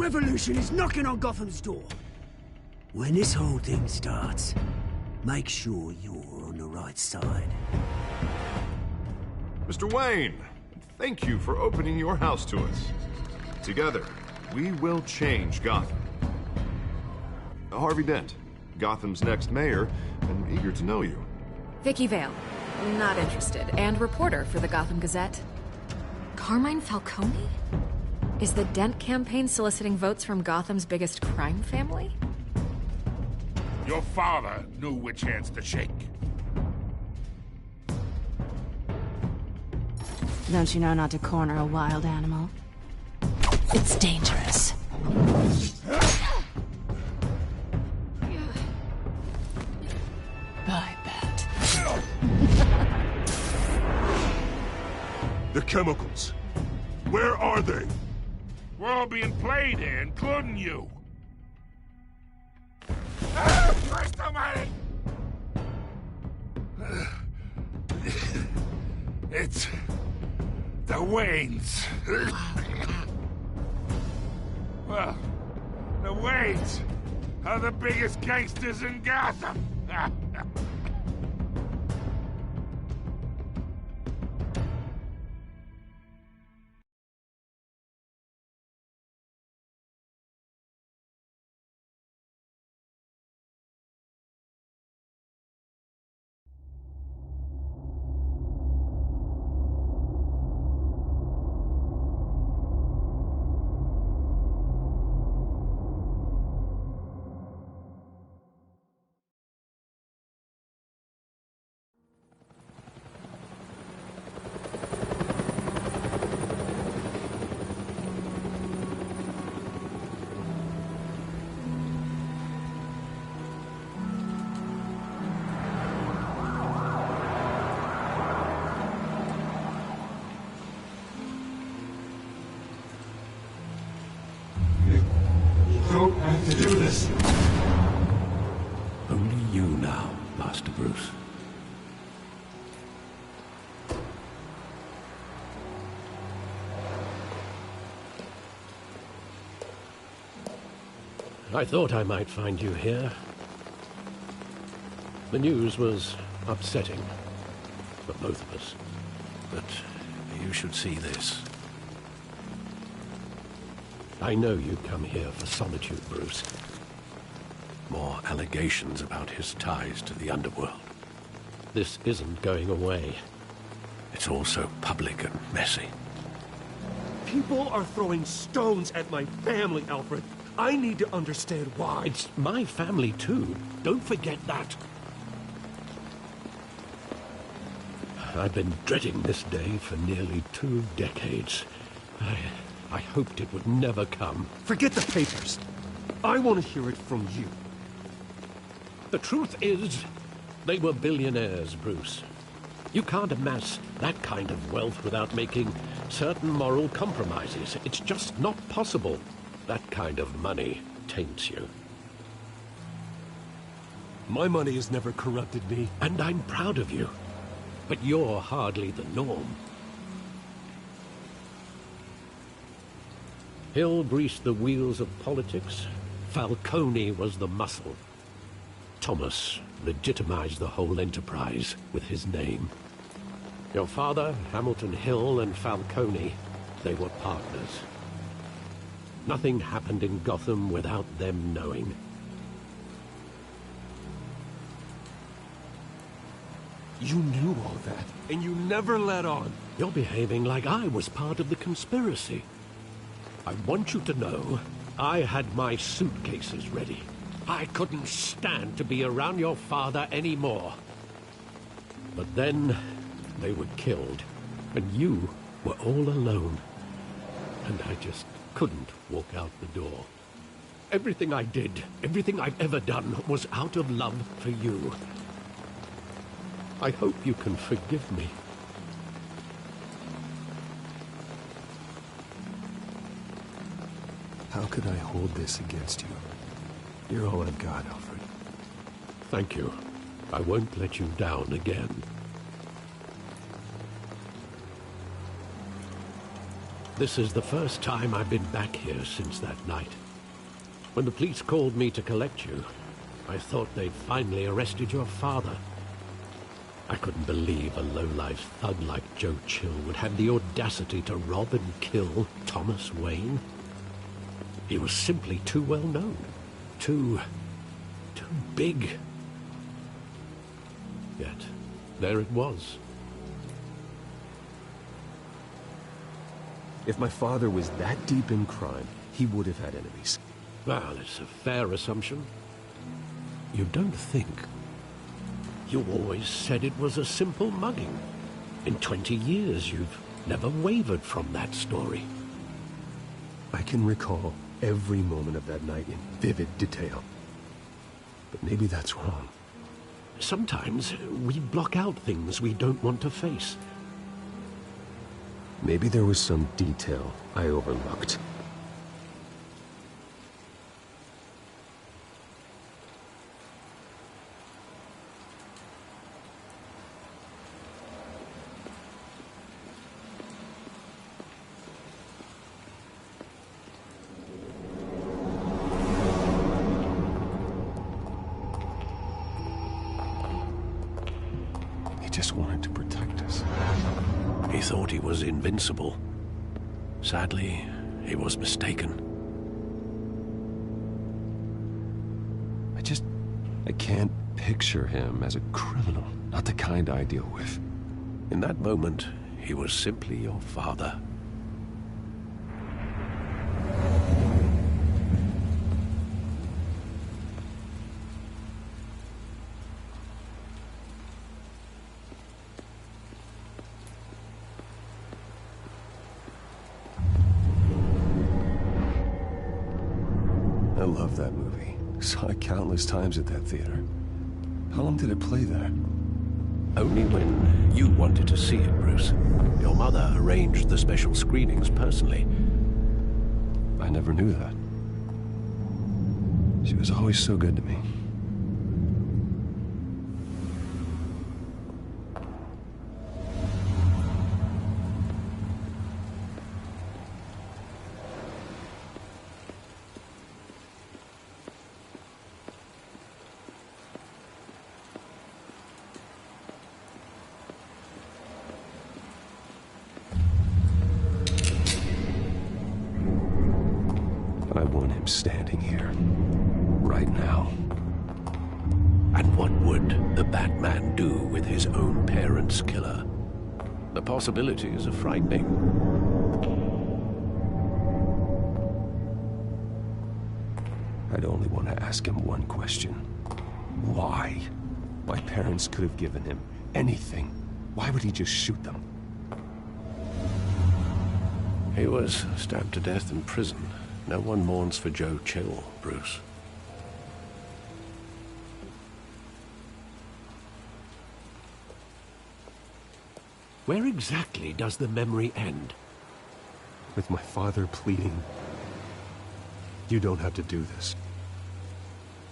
revolution is knocking on Gotham's door. When this whole thing starts, make sure you're on the right side. Mr. Wayne, thank you for opening your house to us. Together, we will change Gotham. Harvey Dent, Gotham's next mayor, and eager to know you. Vicky Vale, not interested, and reporter for the Gotham Gazette. Carmine Falcone? Is the Dent campaign soliciting votes from Gotham's biggest crime family? Your father knew which hands to shake. Don't you know not to corner a wild animal? It's dangerous. I bet. The chemicals. Where are they? We're all being played here, including you. Christ almighty! It's the Waynes. Well, the Waynes are the biggest gangsters in Gotham. Don't have to do this. Only you now, Master Bruce. I thought I might find you here. The news was upsetting for both of us. But you should see this. I know you come here for solitude, Bruce. More allegations about his ties to the underworld. This isn't going away. It's all so public and messy. People are throwing stones at my family, Alfred. I need to understand why. It's my family, too. Don't forget that. I've been dreading this day for nearly 2 decades. I hoped it would never come. Forget the papers. I want to hear it from you. The truth is, they were billionaires, Bruce. You can't amass that kind of wealth without making certain moral compromises. It's just not possible. That kind of money taints you. My money has never corrupted me. And I'm proud of you. But you're hardly the norm. Hill greased the wheels of politics. Falcone was the muscle. Thomas legitimized the whole enterprise with his name. Your father, Hamilton Hill, and Falcone, they were partners. Nothing happened in Gotham without them knowing. You knew all that, and you never let on. You're behaving like I was part of the conspiracy. I want you to know, I had my suitcases ready. I couldn't stand to be around your father anymore. But then, they were killed, and you were all alone. And I just couldn't walk out the door. Everything I did, everything I've ever done, was out of love for you. I hope you can forgive me. How could I hold this against you? You're all I've got, Alfred. Thank you. I won't let you down again. This is the first time I've been back here since that night. When the police called me to collect you, I thought they'd finally arrested your father. I couldn't believe a low-life thug like Joe Chill would have the audacity to rob and kill Thomas Wayne. He was simply too well known. Too big. Yet, there it was. If my father was that deep in crime, he would have had enemies. Well, it's a fair assumption. You don't think? You always said it was a simple mugging. In 20 years, you've never wavered from that story. I can recall every moment of that night in vivid detail. But maybe that's wrong. Sometimes we block out things we don't want to face. Maybe there was some detail I overlooked. He just wanted to protect us. He thought he was invincible. Sadly, he was mistaken. I can't picture him as a criminal. Not the kind I deal with. In that moment, he was simply your father. I love that movie. Saw it countless times at that theater. How long did it play there? Only when you wanted to see it, Bruce. Your mother arranged the special screenings personally. I never knew that. She was always so good to me. I want him standing here, right now. And what would the Batman do with his own parents' killer? The possibilities are frightening. I'd only want to ask him one question. Why? My parents could have given him anything. Why would he just shoot them? He was stabbed to death in prison. No one mourns for Joe Chill, Bruce. Where exactly does the memory end? With my father pleading, "You don't have to do this."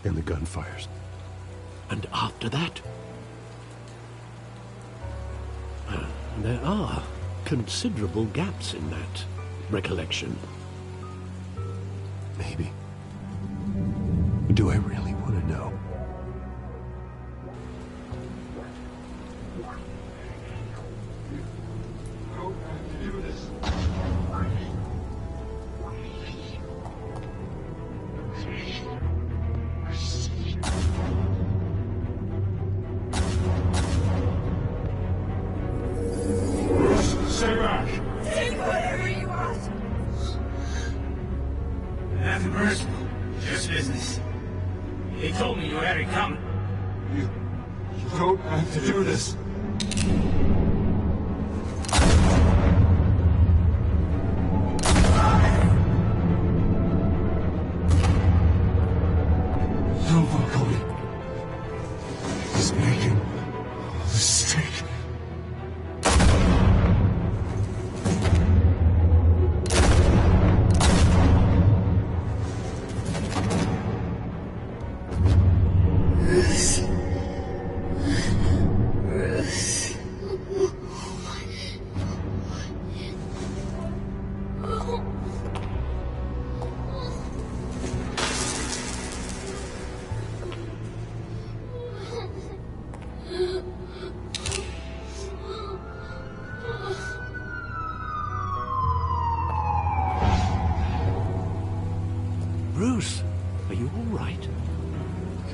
And the gunfires. And after that? There are considerable gaps in that recollection. Maybe. Do I really want to know? Stay back! Take whatever you want! Nothing personal, just business. He told me you had it coming. You don't have to do this. Don't walk away. He's making a mistake.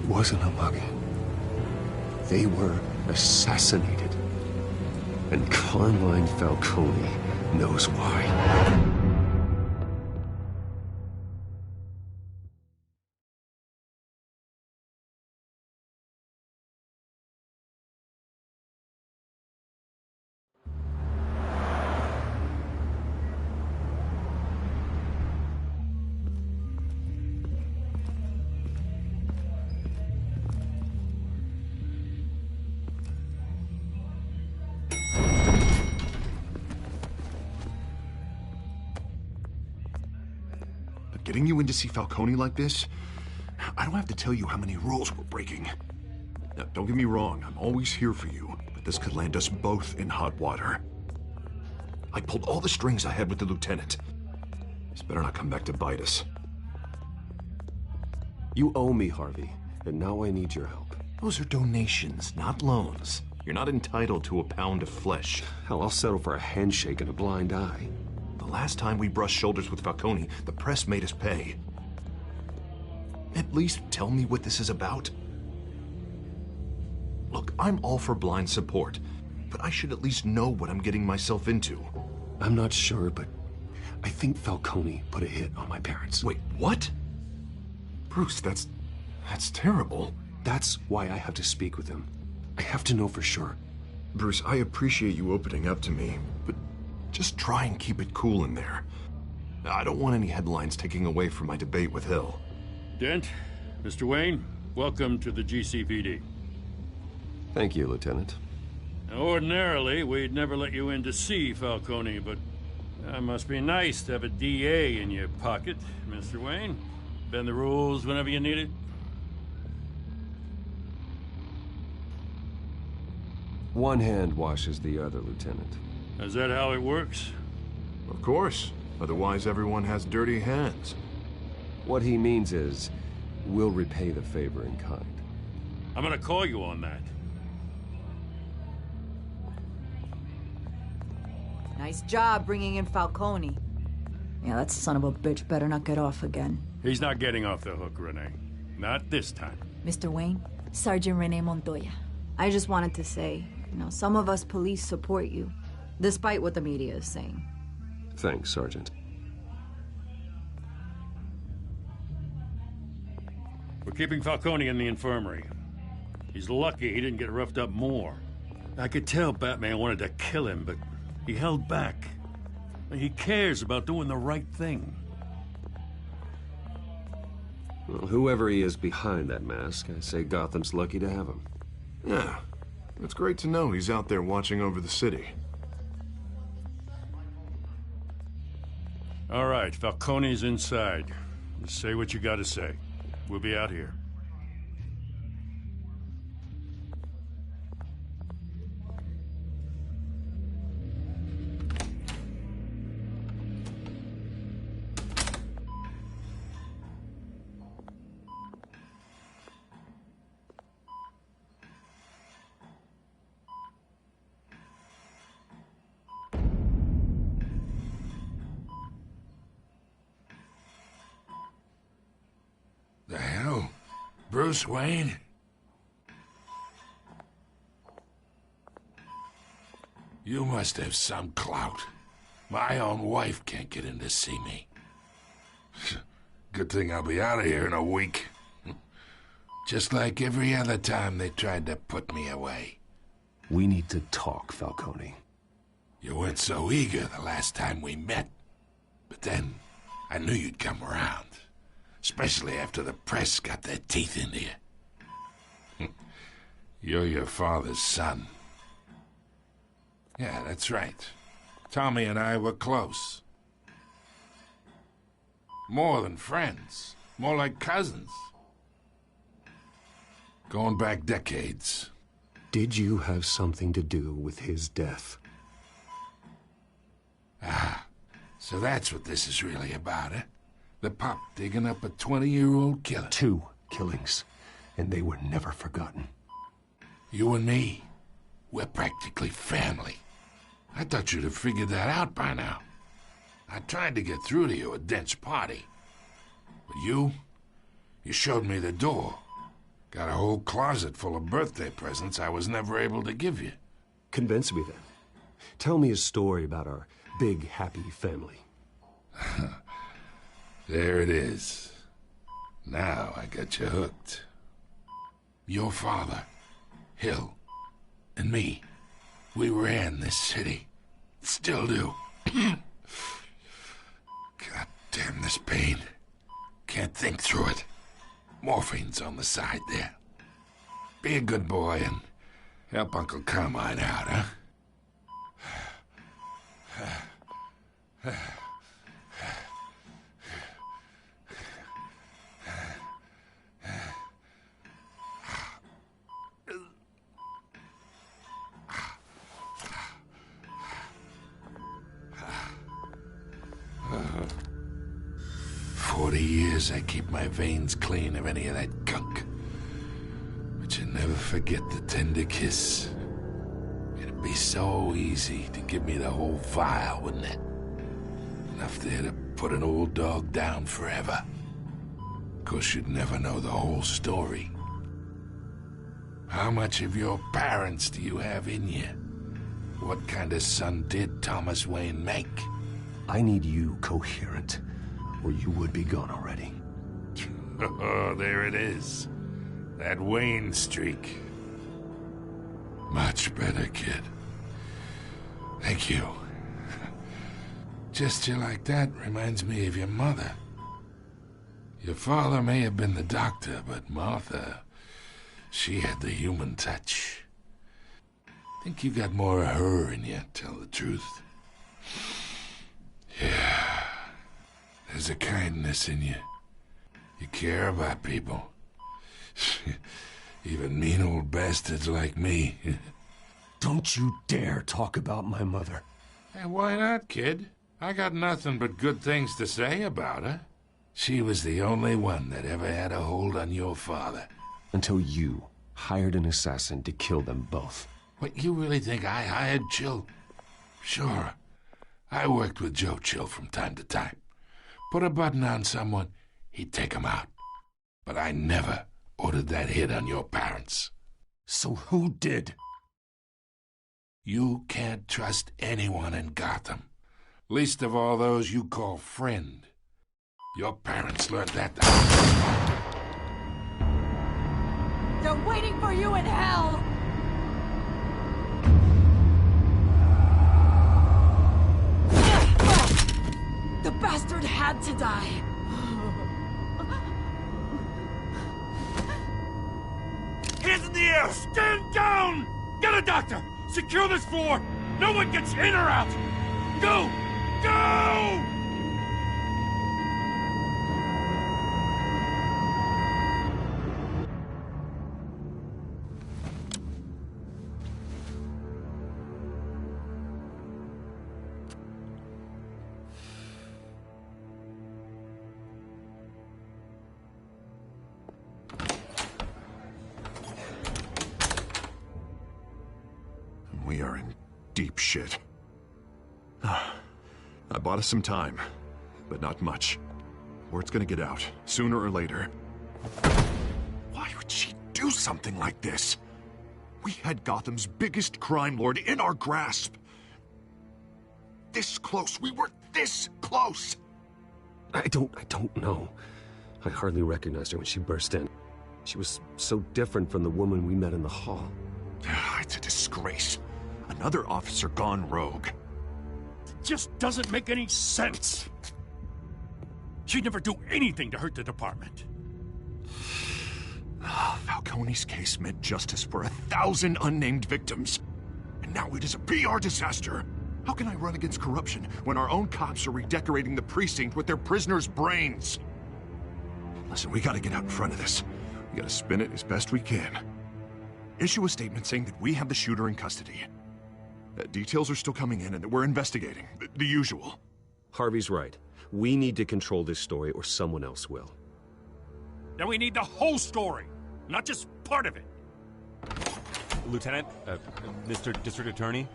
wasn't a mugging. They were assassinated. And Carmine Falcone knows why. Getting you in to see Falcone like this? I don't have to tell you how many rules we're breaking. Now, don't get me wrong, I'm always here for you, but this could land us both in hot water. I pulled all the strings I had with the lieutenant. This better not come back to bite us. You owe me, Harvey, and now I need your help. Those are donations, not loans. You're not entitled to a pound of flesh. Hell, I'll settle for a handshake and a blind eye. The last time we brushed shoulders with Falcone, the press made us pay. At least tell me what this is about. Look, I'm all for blind support, but I should at least know what I'm getting myself into. I'm not sure, but I think Falcone put a hit on my parents. Wait, what? Bruce, that's terrible. That's why I have to speak with him. I have to know for sure. Bruce, I appreciate you opening up to me, but just try and keep it cool in there. I don't want any headlines taking away from my debate with Hill. Dent, Mr. Wayne, welcome to the GCPD. Thank you, Lieutenant. Now, ordinarily, we'd never let you in to see Falcone, but that must be nice to have a DA in your pocket, Mr. Wayne. Bend the rules whenever you need it. One hand washes the other, Lieutenant. Is that how it works? Of course. Otherwise, everyone has dirty hands. What he means is, we'll repay the favor in kind. I'm gonna call you on that. Nice job bringing in Falcone. Yeah, that son of a bitch better not get off again. He's not getting off the hook, Renee. Not this time. Mr. Wayne, Sergeant Renee Montoya. I just wanted to say, some of us police support you, despite what the media is saying. Thanks, Sergeant. We're keeping Falcone in the infirmary. He's lucky he didn't get roughed up more. I could tell Batman wanted to kill him, but he held back. He cares about doing the right thing. Well, whoever he is behind that mask, I say Gotham's lucky to have him. Yeah, it's great to know he's out there watching over the city. All right, Falcone's inside. Just say what you gotta say. We'll be out here. The hell? Bruce Wayne? You must have some clout. My own wife can't get in to see me. Good thing I'll be out of here in a week. Just like every other time they tried to put me away. We need to talk, Falcone. You weren't so eager the last time we met. But then, I knew you'd come around. Especially after the press got their teeth into you. You're your father's son. Yeah, that's right. Tommy and I were close. More than friends. More like cousins. Going back decades. Did you have something to do with his death? Ah, so that's what this is really about, eh? The pup digging up a 20-year-old killer. 2 killings, and they were never forgotten. You and me, we're practically family. I thought you'd have figured that out by now. I tried to get through to you at Dent's party. But you showed me the door. Got a whole closet full of birthday presents I was never able to give you. Convince me then. Tell me a story about our big, happy family. There it is. Now I got you hooked. Your father, Hill, and me, we ran this city. Still do. God damn this pain. Can't think through it. Morphine's on the side there. Be a good boy and help Uncle Carmine out, huh? 40 years I keep my veins clean of any of that gunk. But you never forget the tender kiss. It'd be so easy to give me the whole vial, wouldn't it? Enough there to put an old dog down forever. Of course, you'd never know the whole story. How much of your parents do you have in you? What kind of son did Thomas Wayne make? I need you coherent, or you would be gone already. Oh, there it is. That Wayne streak. Much better, kid. Thank you. Gesture like that reminds me of your mother. Your father may have been the doctor, but Martha, she had the human touch. Think you got more of her in you, tell the truth. Yeah. There's a kindness in you. You care about people. Even mean old bastards like me. Don't you dare talk about my mother. Hey, why not, kid? I got nothing but good things to say about her. She was the only one that ever had a hold on your father. Until you hired an assassin to kill them both. What, you really think I hired Chill? Sure. I worked with Joe Chill from time to time. Put a button on someone, he'd take him out. But I never ordered that hit on your parents. So who did? You can't trust anyone in Gotham. Least of all those you call friend. Your parents learned that. They're waiting for you in hell! The bastard had to die. Hands in the air! Stand down! Get a doctor! Secure this floor! No one gets in or out! Go! Go! We are in deep shit. I bought us some time, but not much. Word's gonna get out, sooner or later. Why would she do something like this? We had Gotham's biggest crime lord in our grasp. This close, we were this close! I don't know. I hardly recognized her when she burst in. She was so different from the woman we met in the hall. It's a disgrace. Another officer gone rogue. It just doesn't make any sense. She'd never do anything to hurt the department. Falcone's case meant justice for 1,000 unnamed victims. And now it is a PR disaster. How can I run against corruption when our own cops are redecorating the precinct with their prisoners' brains? Listen, we gotta get out in front of this. We gotta spin it as best we can. Issue a statement saying that we have the shooter in custody. Details are still coming in and that we're investigating. The usual. Harvey's right. We need to control this story or someone else will. Then we need the whole story, not just part of it. Lieutenant, Mr. District Attorney,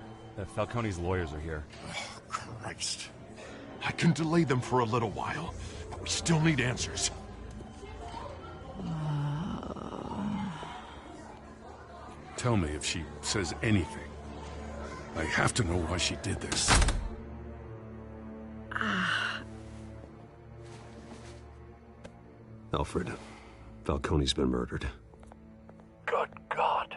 Falcone's lawyers are here. Oh, Christ. I can delay them for a little while, but we still need answers. tell me if she says anything. I have to know why she did this. Alfred, Falcone's been murdered. Good God.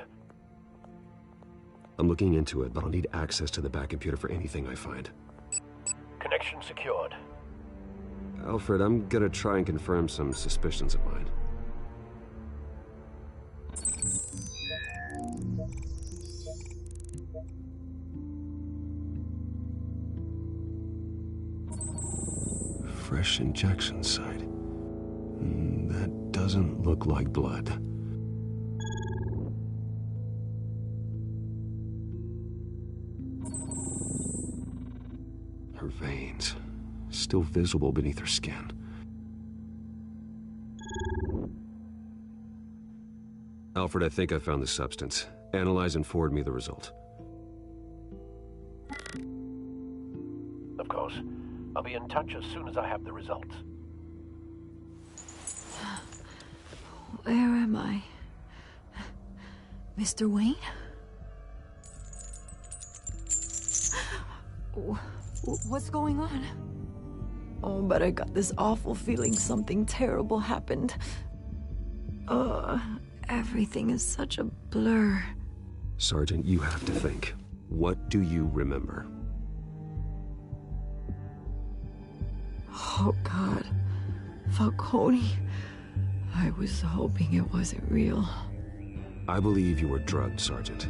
I'm looking into it, but I'll need access to the back computer for anything I find. Connection secured. Alfred, I'm gonna try and confirm some suspicions of mine. Fresh injection site. That doesn't look like blood. Her veins, still visible beneath her skin. Alfred, I think I found the substance. Analyze and forward me the result. Of course. I'll be in touch as soon as I have the results. Where am I? Mr. Wayne? What's going on? Oh, but I got this awful feeling something terrible happened. Everything is such a blur. Sergeant, you have to think. What do you remember? Oh, God. Falcone. I was hoping it wasn't real. I believe you were drugged, Sergeant.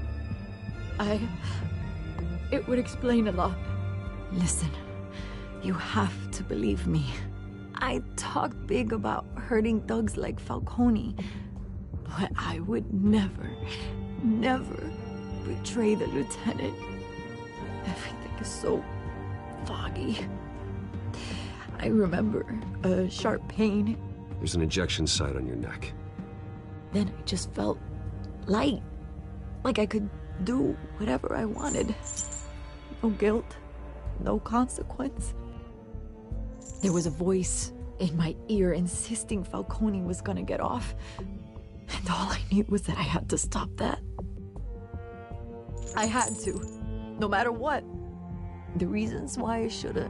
It would explain a lot. Listen, you have to believe me. I talked big about hurting thugs like Falcone, but I would never betray the lieutenant. Everything is so foggy. I remember a sharp pain. There's an injection site on your neck. Then I just felt light. Like I could do whatever I wanted. No guilt, no consequence. There was a voice in my ear insisting Falcone was gonna get off. And all I knew was that I had to stop that. I had to, no matter what. The reasons why I should've,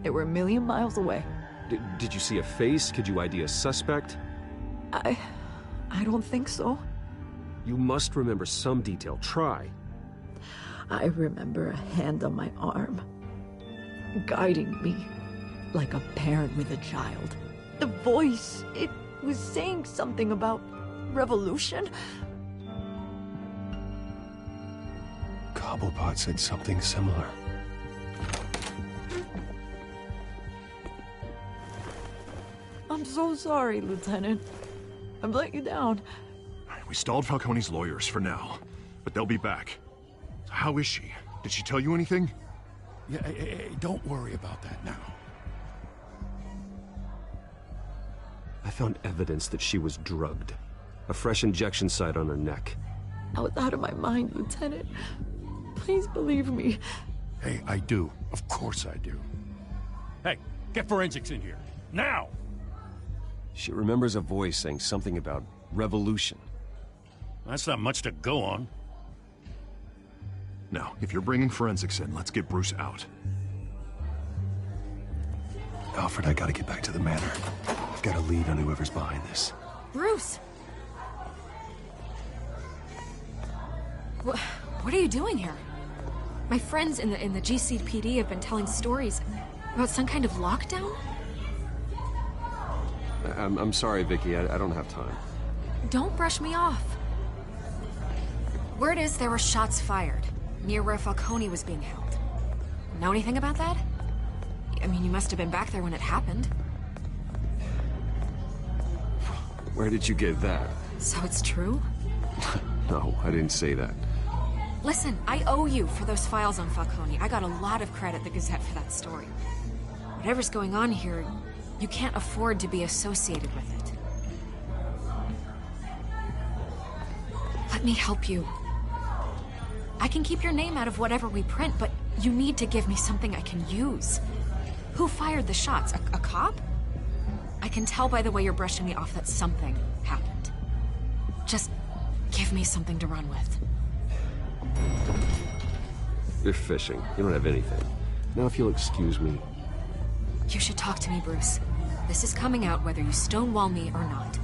they were a million miles away. Did you see a face? Could you ID a suspect? I don't think so. You must remember some detail. Try. I remember a hand on my arm, guiding me like a parent with a child. The voice, it was saying something about revolution. Cobblepot said something similar. I'm so sorry, Lieutenant. I've let you down. We stalled Falcone's lawyers for now, but they'll be back. So how is she? Did she tell you anything? Yeah, hey, don't worry about that now. I found evidence that she was drugged. A fresh injection site on her neck. I was out of my mind, Lieutenant. Please believe me. Hey, I do. Of course I do. Hey, get forensics in here. Now! She remembers a voice saying something about revolution. That's not much to go on. Now, if you're bringing forensics in, let's get Bruce out. Alfred, I gotta get back to the manor. I've got a lead on whoever's behind this. Bruce! What are you doing here? My friends in the GCPD have been telling stories about some kind of lockdown? I'm sorry, Vicky. I don't have time. Don't brush me off. Word is there were shots fired near where Falcone was being held. Know anything about that? I mean, you must have been back there when it happened. Where did you get that? So it's true? No, I didn't say that. Listen, I owe you for those files on Falcone. I got a lot of credit at the Gazette for that story. Whatever's going on here, you can't afford to be associated with it. Let me help you. I can keep your name out of whatever we print, but you need to give me something I can use. Who fired the shots? A cop? I can tell by the way you're brushing me off that something happened. Just give Give me something to run with. You're fishing. You don't have anything. Now if you'll excuse me... You should talk to me, Bruce. This is coming out whether you stonewall me or not.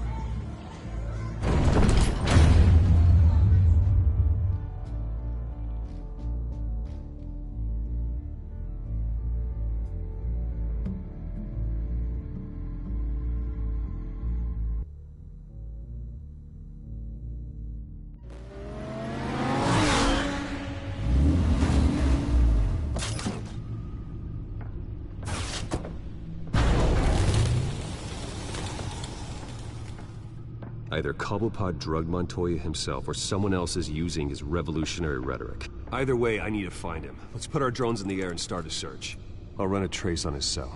Either Cobblepot drugged Montoya himself, or someone else is using his revolutionary rhetoric. Either way, I need to find him. Let's put our drones in the air and start a search. I'll run a trace on his cell.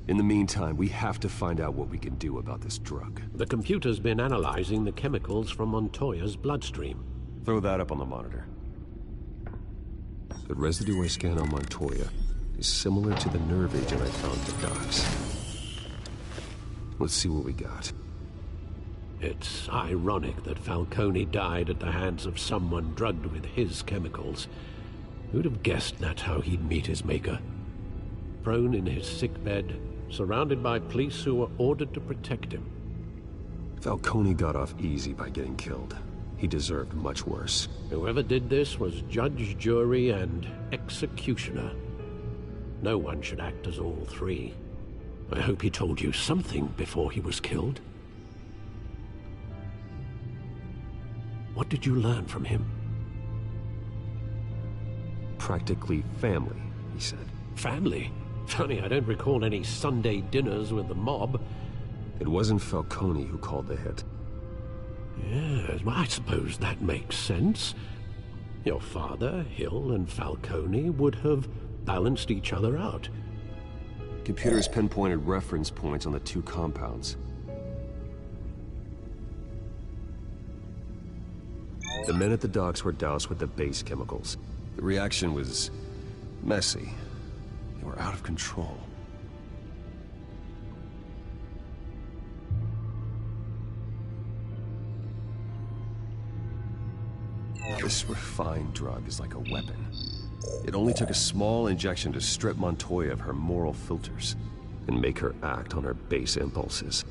In the meantime, we have to find out what we can do about this drug. The computer's been analyzing the chemicals from Montoya's bloodstream. Throw that up on the monitor. The residue I scan on Montoya is similar to the nerve agent I found at the docks. Let's see what we got. It's ironic that Falcone died at the hands of someone drugged with his chemicals. Who'd have guessed that's how he'd meet his maker? Prone in his sickbed, surrounded by police who were ordered to protect him. Falcone got off easy by getting killed. He deserved much worse. Whoever did this was judge, jury, and executioner. No one should act as all three. I hope he told you something before he was killed. What did you learn from him? Practically family, he said. Family? Funny, I don't recall any Sunday dinners with the mob. It wasn't Falcone who called the hit. Yes, well, I suppose that makes sense. Your father, Hill, and Falcone would have balanced each other out. Computers pinpointed reference points on the two compounds. The men at the docks were doused with the base chemicals. The reaction was messy. They were out of control. This refined drug is like a weapon. It only took a small injection to strip Montoya of her moral filters and make her act on her base impulses.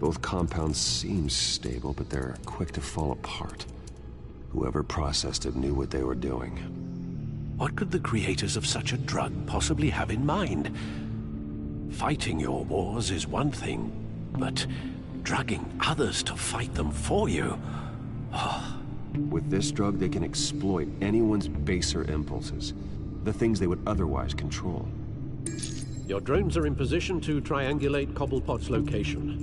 Both compounds seem stable, but they're quick to fall apart. Whoever processed it knew what they were doing. What could the creators of such a drug possibly have in mind? Fighting your wars is one thing, but drugging others to fight them for you? Oh. With this drug, they can exploit anyone's baser impulses, the things they would otherwise control. Your drones are in position to triangulate Cobblepot's location.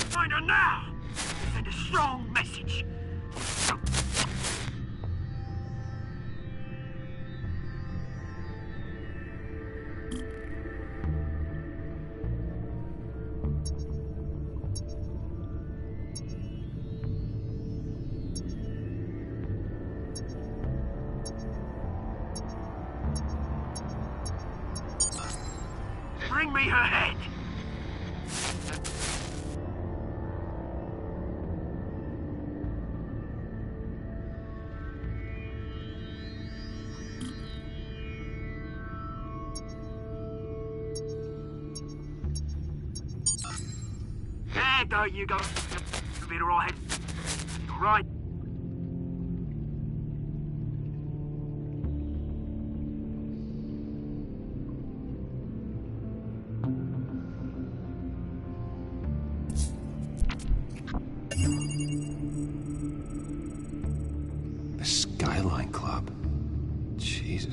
Find her now! Send a strong message. Bring me her head! There you go. You'll be all right. All right.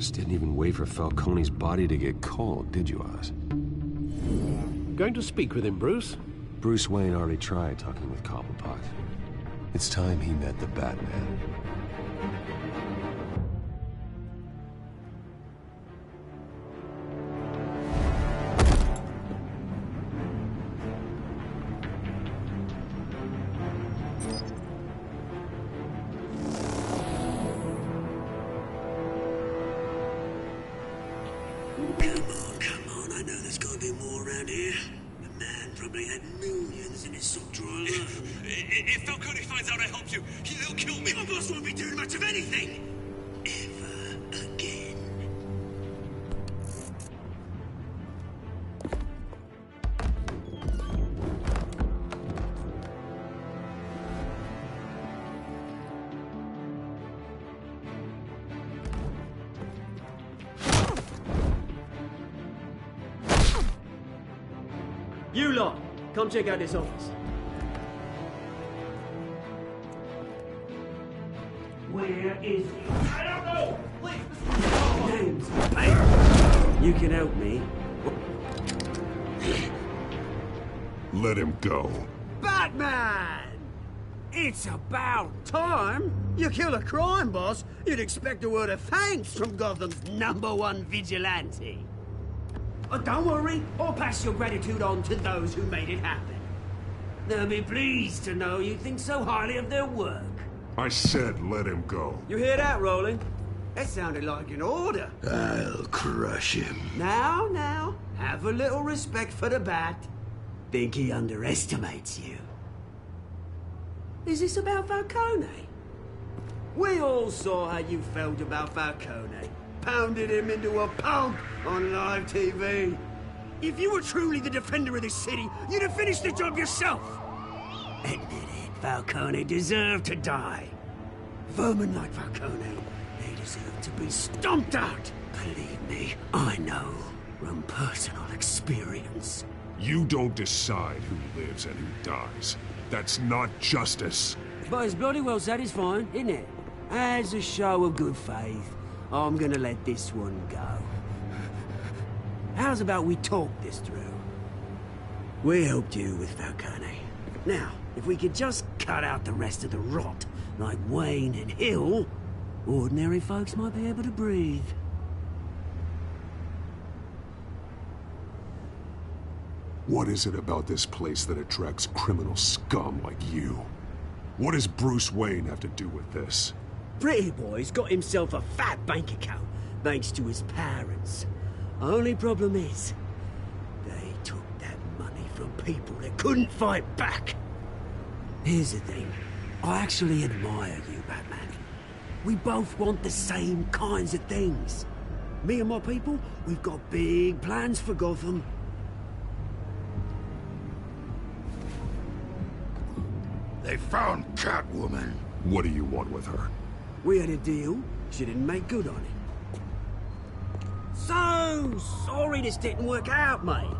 Just didn't even wait for Falcone's body to get cold, did you, Oz? Going to speak with him, Bruce? Bruce Wayne already tried talking with Cobblepot. It's time he met the Batman. Come on, I know there's gotta be more around here. The man probably had millions in his sock drawer alone. If Falcone finds out I helped you, he'll kill me. My boss won't be doing much of anything. Ever again. You lot, come check out this office. Where is he? I don't know! Names. Hey, you can help me. Let him go. Batman! It's about time. You kill a crime boss, you'd expect a word of thanks from Gotham's #1 vigilante. Oh, don't worry, I'll pass your gratitude on to those who made it happen. They'll be pleased to know you think so highly of their work. I said let him go. You hear that, Roland? That sounded like an order. I'll crush him. Now, have a little respect for the Bat. Think he underestimates you. Is this about Falcone? We all saw how you felt about Falcone. Pounded him into a pulp on live TV. If you were truly the defender of this city, you'd have finished the job yourself. Admit it, Falcone deserved to die. Vermin like Falcone, they deserve to be stomped out. Believe me, I know from personal experience. You don't decide who lives and who dies. That's not justice. But it's bloody well satisfying, isn't it? As a show of good faith, I'm gonna let this one go. How's about we talk this through? We helped you with Falcone. Now, if we could just cut out the rest of the rot, like Wayne and Hill, ordinary folks might be able to breathe. What is it about this place that attracts criminal scum like you? What does Bruce Wayne have to do with this? Pretty Boy's got himself a fat bank account, thanks to his parents. Only problem is, they took that money from people that couldn't fight back. Here's the thing. I actually admire you, Batman. We both want the same kinds of things. Me and my people, we've got big plans for Gotham. They found Catwoman. What do you want with her? We had a deal. She didn't make good on it. So sorry this didn't work out, mate.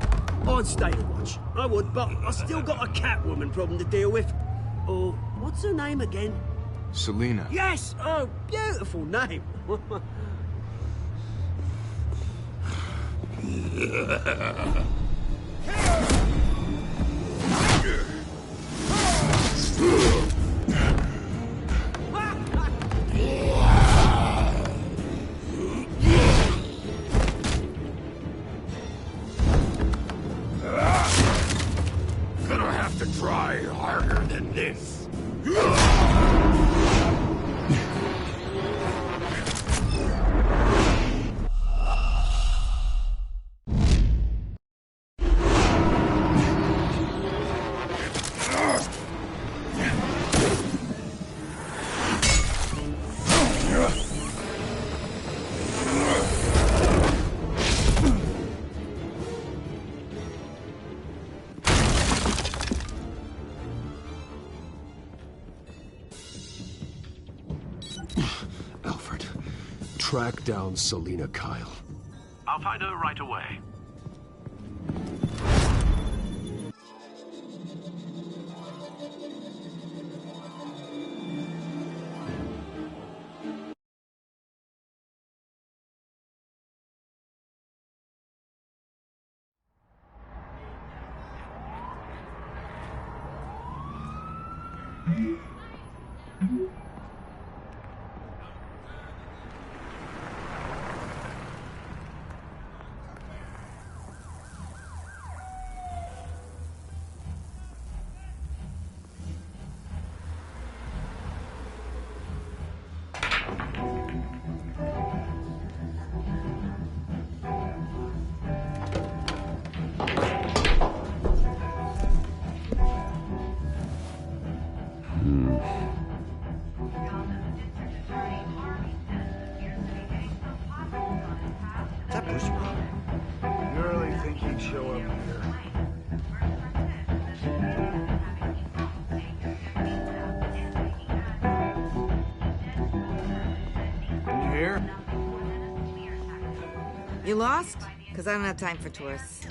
I'd stay to watch. I would, but I still got a Catwoman problem to deal with. Oh, what's her name again? Selina. Yes! Oh, beautiful name. Gonna have to try harder than this. Alfred, track down Selina Kyle. I'll find her right away. That Bruce Wayne. You really think he'd show up here? You here? You lost? Because I don't have time for tourists.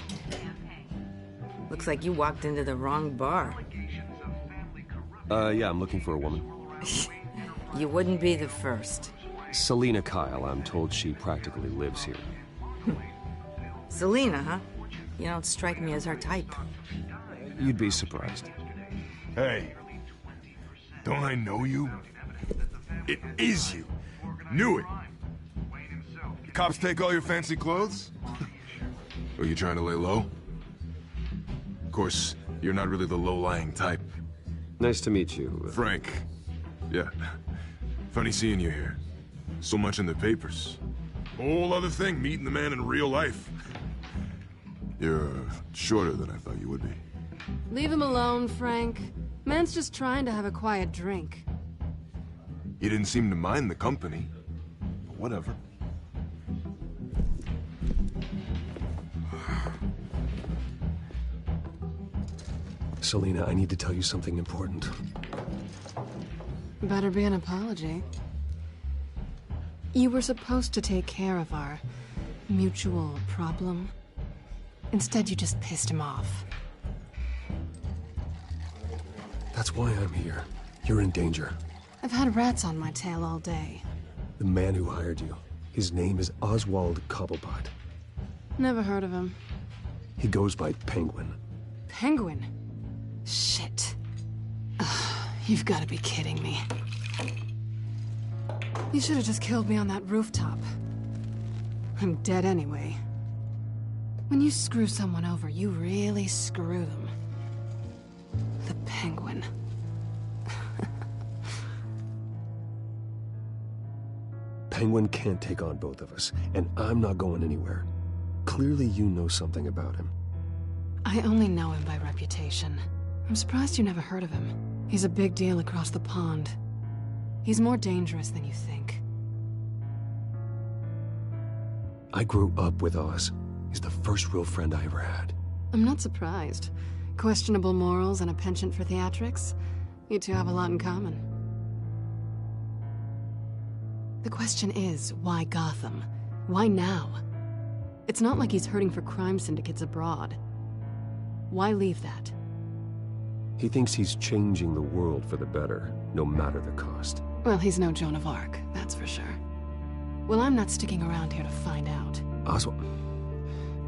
Looks like you walked into the wrong bar. Yeah, I'm looking for a woman. You wouldn't be the first. Selina Kyle, I'm told she practically lives here. Selina, huh? You don't strike me as her type. You'd be surprised. Hey, don't I know you? It is you. Knew it. The cops take all your fancy clothes? Are you trying to lay low? Of course, you're not really the low-lying type. Nice to meet you. Frank. Yeah. Funny seeing you here. So much in the papers. Whole other thing, meeting the man in real life. You're shorter than I thought you would be. Leave him alone, Frank. Man's just trying to have a quiet drink. He didn't seem to mind the company. But whatever. Selina, I need to tell you something important. Better be an apology. You were supposed to take care of our mutual problem. Instead, you just pissed him off. That's why I'm here. You're in danger. I've had rats on my tail all day. The man who hired you, his name is Oswald Cobblepot. Never heard of him. He goes by Penguin. Penguin? Shit. Ugh, you've got to be kidding me. You should have just killed me on that rooftop. I'm dead anyway. When you screw someone over, you really screw them. The Penguin. Penguin can't take on both of us, and I'm not going anywhere. Clearly you know something about him. I only know him by reputation. I'm surprised you never heard of him. He's a big deal across the pond. He's more dangerous than you think. I grew up with Oz. He's the first real friend I ever had. I'm not surprised. Questionable morals and a penchant for theatrics. You two have a lot in common. The question is, why Gotham? Why now? It's not like he's hurting for crime syndicates abroad. Why leave that? He thinks he's changing the world for the better, no matter the cost. Well, he's no Joan of Arc, that's for sure. Well, I'm not sticking around here to find out. Oswald,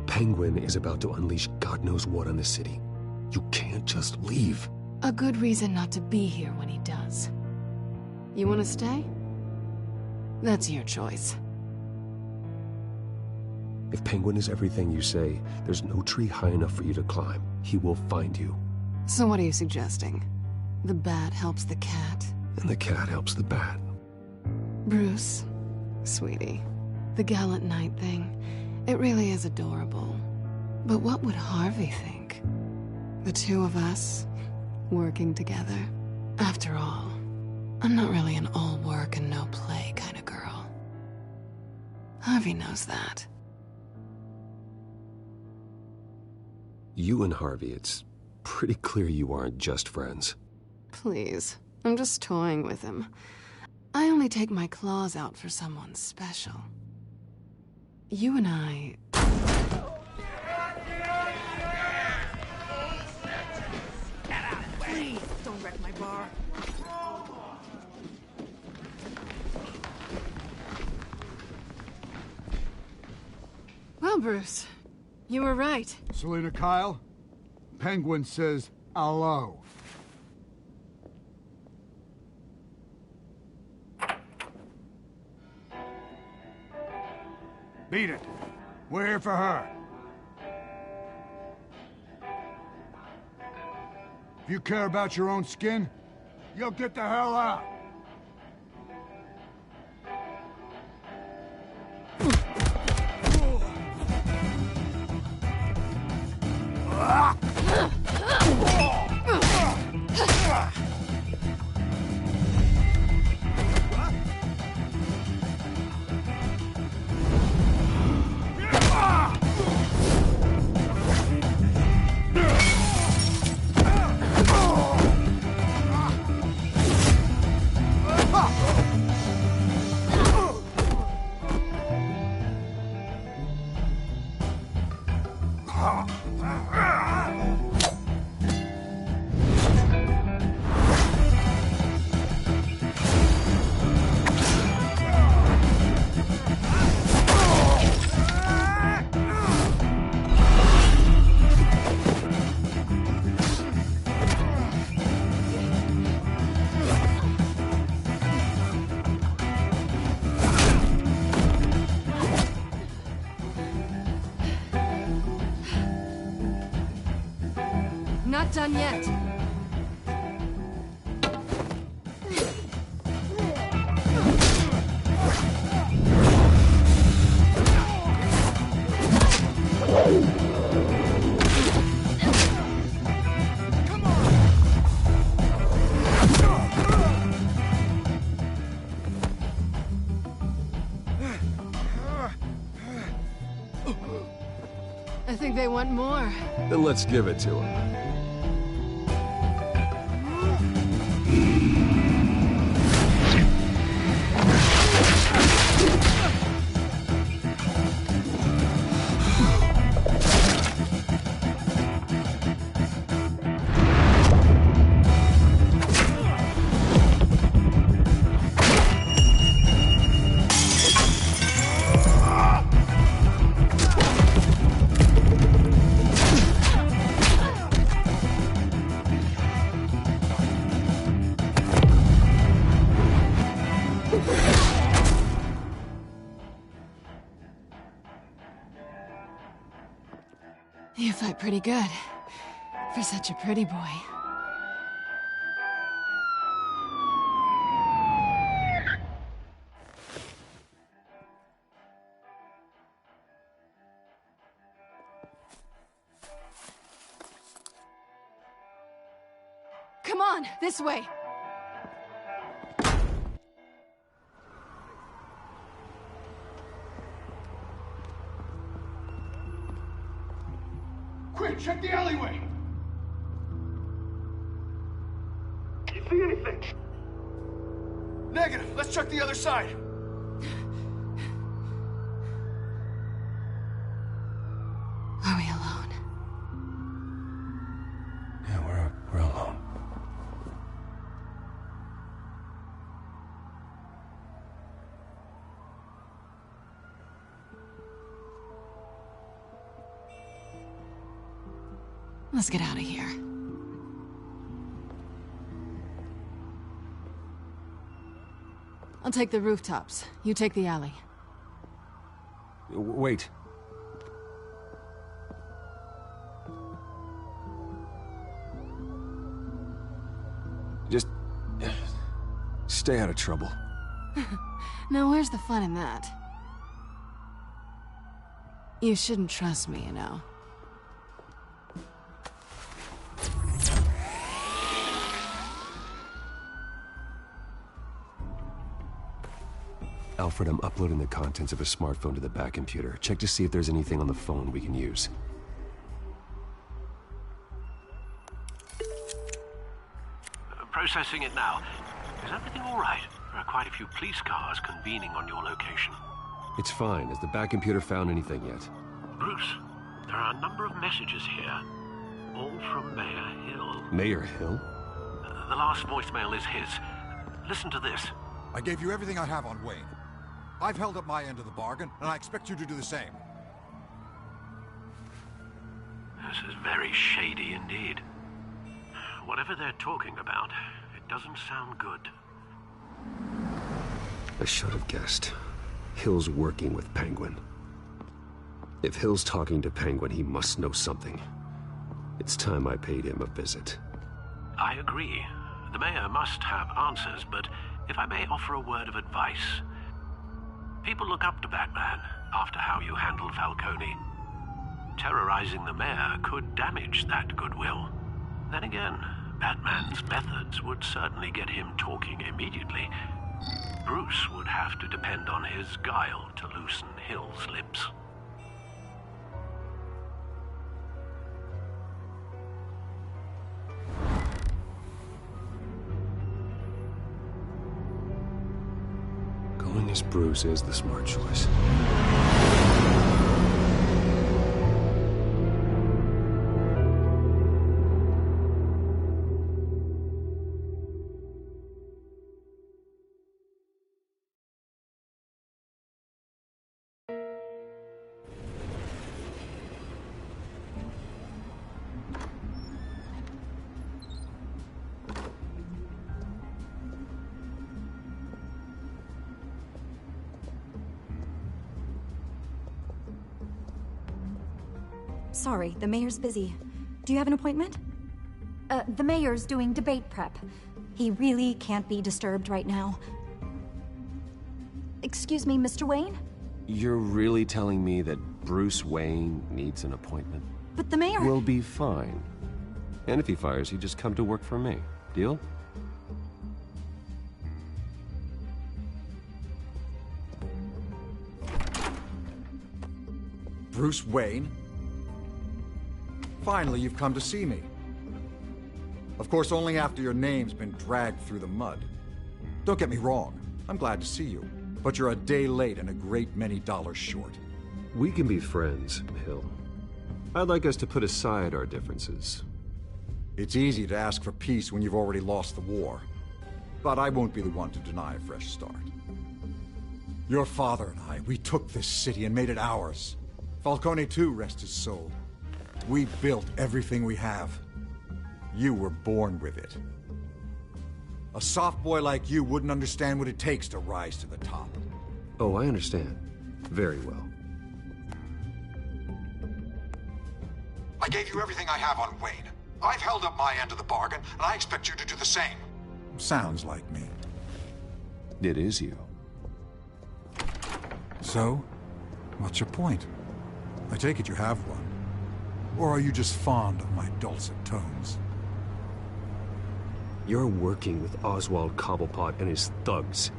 Penguin is about to unleash God knows what on the city. You can't just leave. A good reason not to be here when he does. You want to stay? That's your choice. If Penguin is everything you say, there's no tree high enough for you to climb. He will find you. So what are you suggesting? The bat helps the cat? And the cat helps the bat. Bruce, sweetie, the gallant knight thing, it really is adorable. But what would Harvey think? The two of us, working together? After all, I'm not really an all work and no play kind of girl. Harvey knows that. You and Harvey, it's pretty clear you aren't just friends. Please, I'm just toying with him. I only take my claws out for someone special. You and I... Please, don't wreck my bar. Well, Bruce, you were right. Selina Kyle, Penguin says hello. Beat it. We're here for her. If you care about your own skin, you'll get the hell out. Not done yet. I think they want more. Then let's give it to them. You fight pretty good. For such a pretty boy. Come on, this way. Quick, check the alleyway! You see anything? Negative. Let's check the other side. Are we alone? Yeah, we're alone. Let's get out of here. I'll take the rooftops. You take the alley. Wait. Just stay out of trouble. Now where's the fun in that? You shouldn't trust me, you know. Alfred, I'm uploading the contents of a smartphone to the back computer. Check to see if there's anything on the phone we can use. Processing it now. Is everything all right? There are quite a few police cars convening on your location. It's fine. Has the back computer found anything yet? Bruce, there are a number of messages here. All from Mayor Hill. Mayor Hill? The last voicemail is his. Listen to this. I gave you everything I have on Wayne. I've held up my end of the bargain, and I expect you to do the same. This is very shady indeed. Whatever they're talking about, it doesn't sound good. I should have guessed. Hill's working with Penguin. If Hill's talking to Penguin, he must know something. It's time I paid him a visit. I agree. The mayor must have answers, but if I may offer a word of advice. People look up to Batman after how you handled Falcone. Terrorizing the mayor could damage that goodwill. Then again, Batman's methods would certainly get him talking immediately. Bruce would have to depend on his guile to loosen Hill's lips. Going as Bruce is the smart choice. Sorry, the mayor's busy. Do you have an appointment? The mayor's doing debate prep. He really can't be disturbed right now. Excuse me, Mr. Wayne? You're really telling me that Bruce Wayne needs an appointment? But the mayor... We'll be fine. And if he fires, you just come to work for me. Deal? Bruce Wayne? Finally, you've come to see me. Of course, only after your name's been dragged through the mud. Don't get me wrong, I'm glad to see you. But you're a day late and a great many dollars short. We can be friends, Hill. I'd like us to put aside our differences. It's easy to ask for peace when you've already lost the war. But I won't be the one to deny a fresh start. Your father and I, we took this city and made it ours. Falcone too, rest his soul. We built everything we have. You were born with it. A soft boy like you wouldn't understand what it takes to rise to the top. Oh, I understand. Very well. I gave you everything I have on Wayne. I've held up my end of the bargain, and I expect you to do the same. Sounds like me. It is you. So, what's your point? I take it you have one. Or are you just fond of my dulcet tones? You're working with Oswald Cobblepot and his thugs.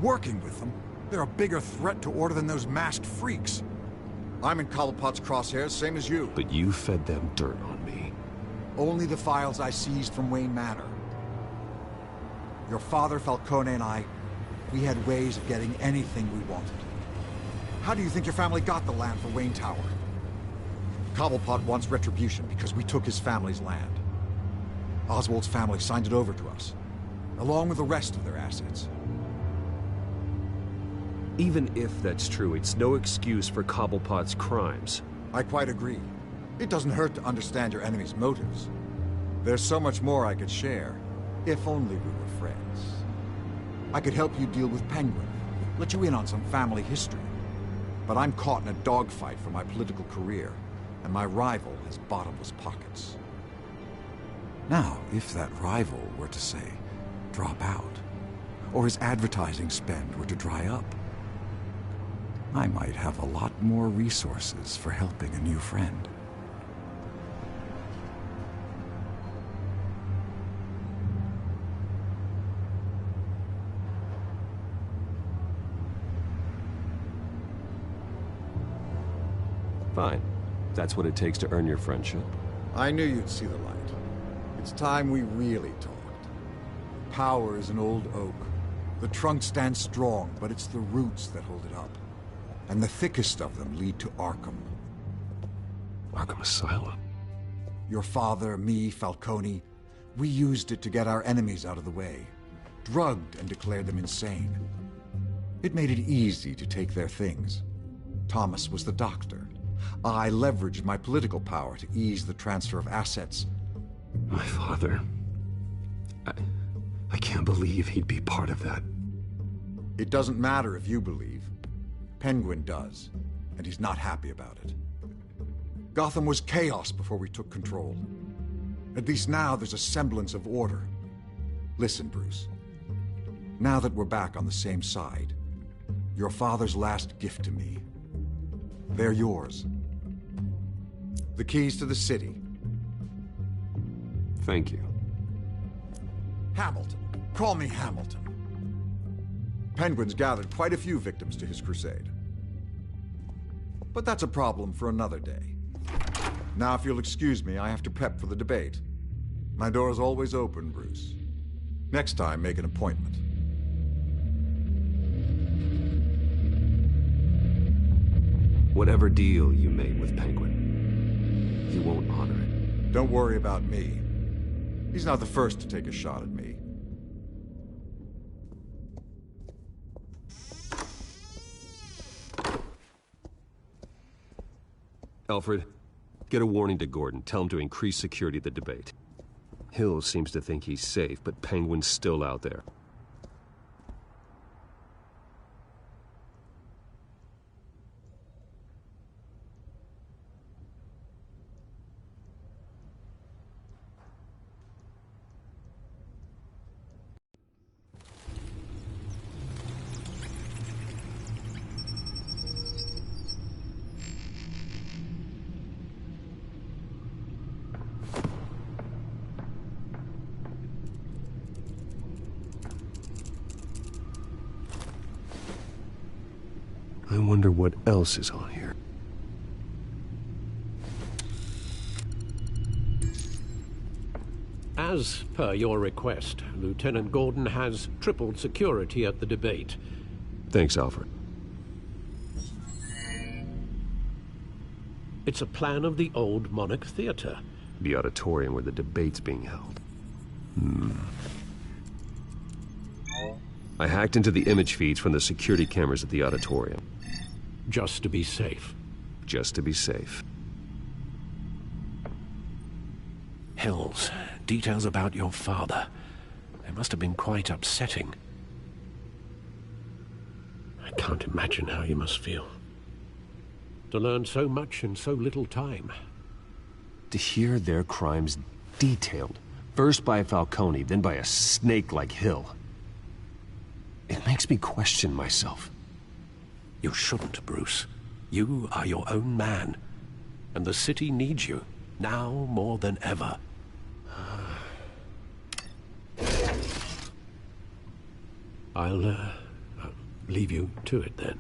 Working with them? They're a bigger threat to order than those masked freaks. I'm in Cobblepot's crosshairs, same as you. But you fed them dirt on me. Only the files I seized from Wayne Manor. Your father, Falcone, and I, we had ways of getting anything we wanted. How do you think your family got the land for Wayne Tower? Cobblepot wants retribution because we took his family's land. Oswald's family signed it over to us, along with the rest of their assets. Even if that's true, it's no excuse for Cobblepot's crimes. I quite agree. It doesn't hurt to understand your enemy's motives. There's so much more I could share, if only we were friends. I could help you deal with Penguin, let you in on some family history. But I'm caught in a dogfight for my political career, and my rival has bottomless pockets. Now, if that rival were to, say, drop out, or his advertising spend were to dry up, I might have a lot more resources for helping a new friend. Fine. That's what it takes to earn your friendship. I knew you'd see the light. It's time we really talked. Power is an old oak. The trunk stands strong, but it's the roots that hold it up. And the thickest of them lead to Arkham. Arkham Asylum? Your father, me, Falcone, we used it to get our enemies out of the way. Drugged and declared them insane. It made it easy to take their things. Thomas was the doctor. I leveraged my political power to ease the transfer of assets. My father... I can't believe he'd be part of that. It doesn't matter if you believe. Penguin does, and he's not happy about it. Gotham was chaos before we took control. At least now there's a semblance of order. Listen, Bruce. Now that we're back on the same side, your father's last gift to me, they're yours. The keys to the city. Thank you. Hamilton. Call me Hamilton. Penguin's gathered quite a few victims to his crusade. But that's a problem for another day. Now, if you'll excuse me, I have to prep for the debate. My door is always open, Bruce. Next time, make an appointment. Whatever deal you made with Penguin, you won't honor it. Don't worry about me. He's not the first to take a shot at me. Alfred, get a warning to Gordon. Tell him to increase security at the debate. Hill seems to think he's safe, but Penguin's still out there. I wonder what else is on here. As per your request, Lieutenant Gordon has tripled security at the debate. Thanks, Alfred. It's a plan of the old Monarch Theater. The auditorium where the debate's being held. I hacked into the image feeds from the security cameras at the auditorium. Just to be safe. Just to be safe. Hills, details about your father. They must have been quite upsetting. I can't imagine how you must feel. To learn so much in so little time. To hear their crimes detailed, first by Falcone, then by a snake like Hill. It makes me question myself. You shouldn't, Bruce. You are your own man. And the city needs you, now more than ever. I'll leave you to it then.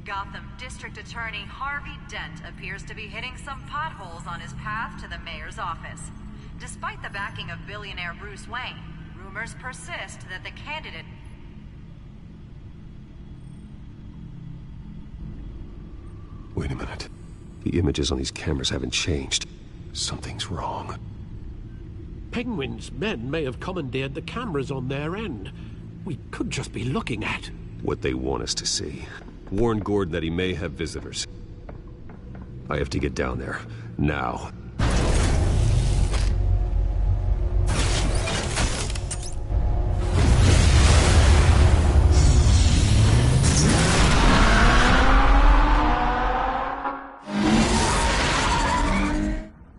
Gotham District Attorney Harvey Dent appears to be hitting some potholes on his path to the mayor's office. Despite the backing of billionaire Bruce Wayne, rumors persist that the candidate... Wait a minute. The images on these cameras haven't changed. Something's wrong. Penguin's men may have commandeered the cameras on their end. We could just be looking at... what they want us to see. Warn Gordon that he may have visitors. I have to get down there. Now.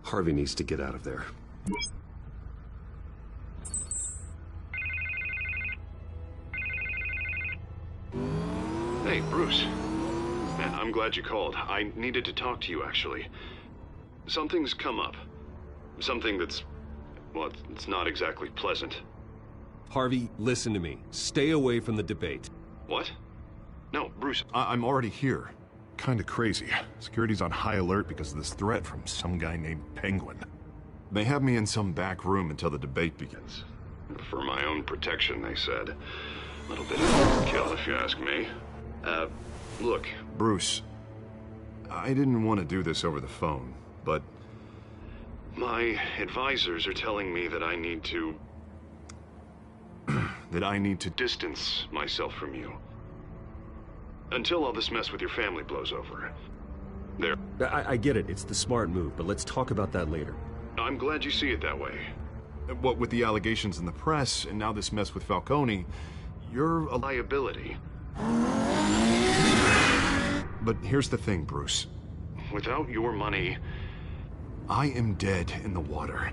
Harvey needs to get out of there. Hey, Bruce. Man, I'm glad you called. I needed to talk to you, actually. Something's come up. Something that's... well, it's not exactly pleasant. Harvey, listen to me. Stay away from the debate. What? No, Bruce, I'm already here. Kinda crazy. Security's on high alert because of this threat from some guy named Penguin. They have me in some back room until the debate begins. For my own protection, they said. A little bit of overkill, if you ask me. Look, Bruce, I didn't want to do this over the phone, but my advisors are telling me that I need to... that I need to distance myself from you. Until all this mess with your family blows over. There. I get it. It's the smart move, but let's talk about that later. I'm glad you see it that way. What with the allegations in the press, and now this mess with Falcone, you're a liability. But here's the thing, Bruce. Without your money, I am dead in the water.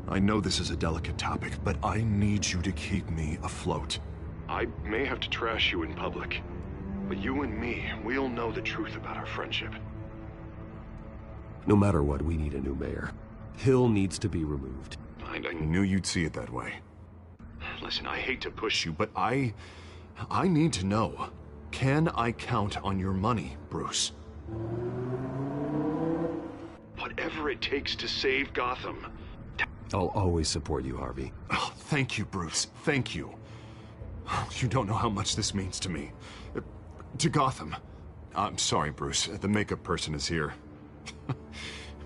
I know this is a delicate topic, but I need you to keep me afloat. I may have to trash you in public, but you and me, we'll know the truth about our friendship. No matter what, we need a new mayor. Hill needs to be removed. I knew you'd see it that way. Listen, I hate to push you, but I need to know. Can I count on your money, Bruce? Whatever it takes to save Gotham. I'll always support you, Harvey. Oh, thank you, Bruce. Thank you. You don't know how much this means to me. To Gotham. I'm sorry, Bruce. The makeup person is here.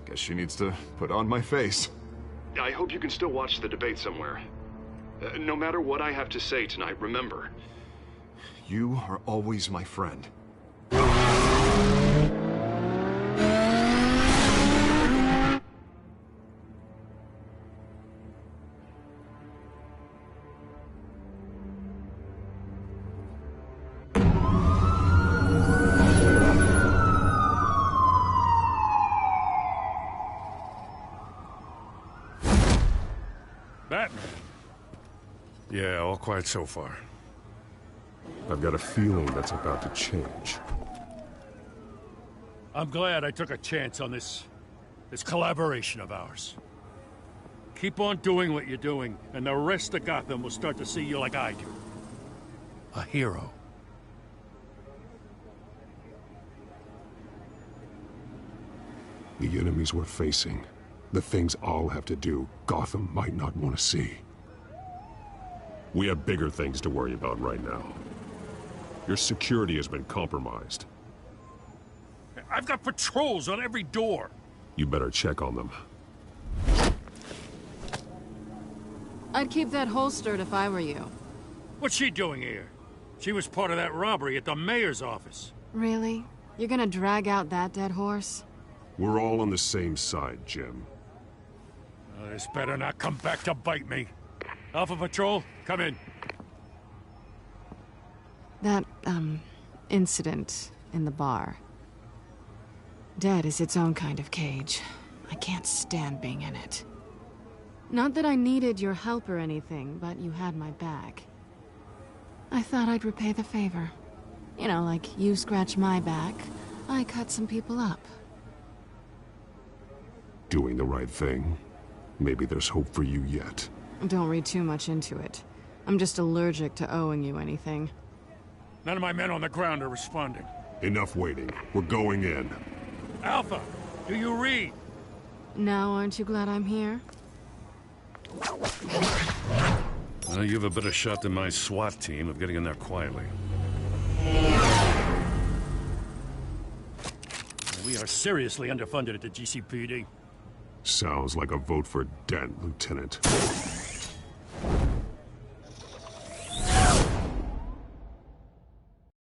Guess she needs to put on my face. I hope you can still watch the debate somewhere. No matter what I have to say tonight, remember, you are always my friend. Batman. Yeah, all quiet so far. I've got a feeling that's about to change. I'm glad I took a chance on this collaboration of ours. Keep on doing what you're doing, and the rest of Gotham will start to see you like I do. A hero. The enemies we're facing, the things I'll have to do, Gotham might not want to see. We have bigger things to worry about right now. Your security has been compromised. I've got patrols on every door. You better check on them. I'd keep that holstered if I were you. What's she doing here? She was part of that robbery at the mayor's office. Really? You're gonna drag out that dead horse? We're all on the same side, Jim. This better not come back to bite me. Alpha Patrol, come in. That, incident in the bar. Dead is its own kind of cage. I can't stand being in it. Not that I needed your help or anything, but you had my back. I thought I'd repay the favor. You know, like you scratch my back, I cut some people up. Doing the right thing. Maybe there's hope for you yet. Don't read too much into it. I'm just allergic to owing you anything. None of my men on the ground are responding. Enough waiting. We're going in. Alpha, do you read? Now aren't you glad I'm here? Well, you have a better shot than my SWAT team of getting in there quietly. We are seriously underfunded at the GCPD. Sounds like a vote for Dent, Lieutenant.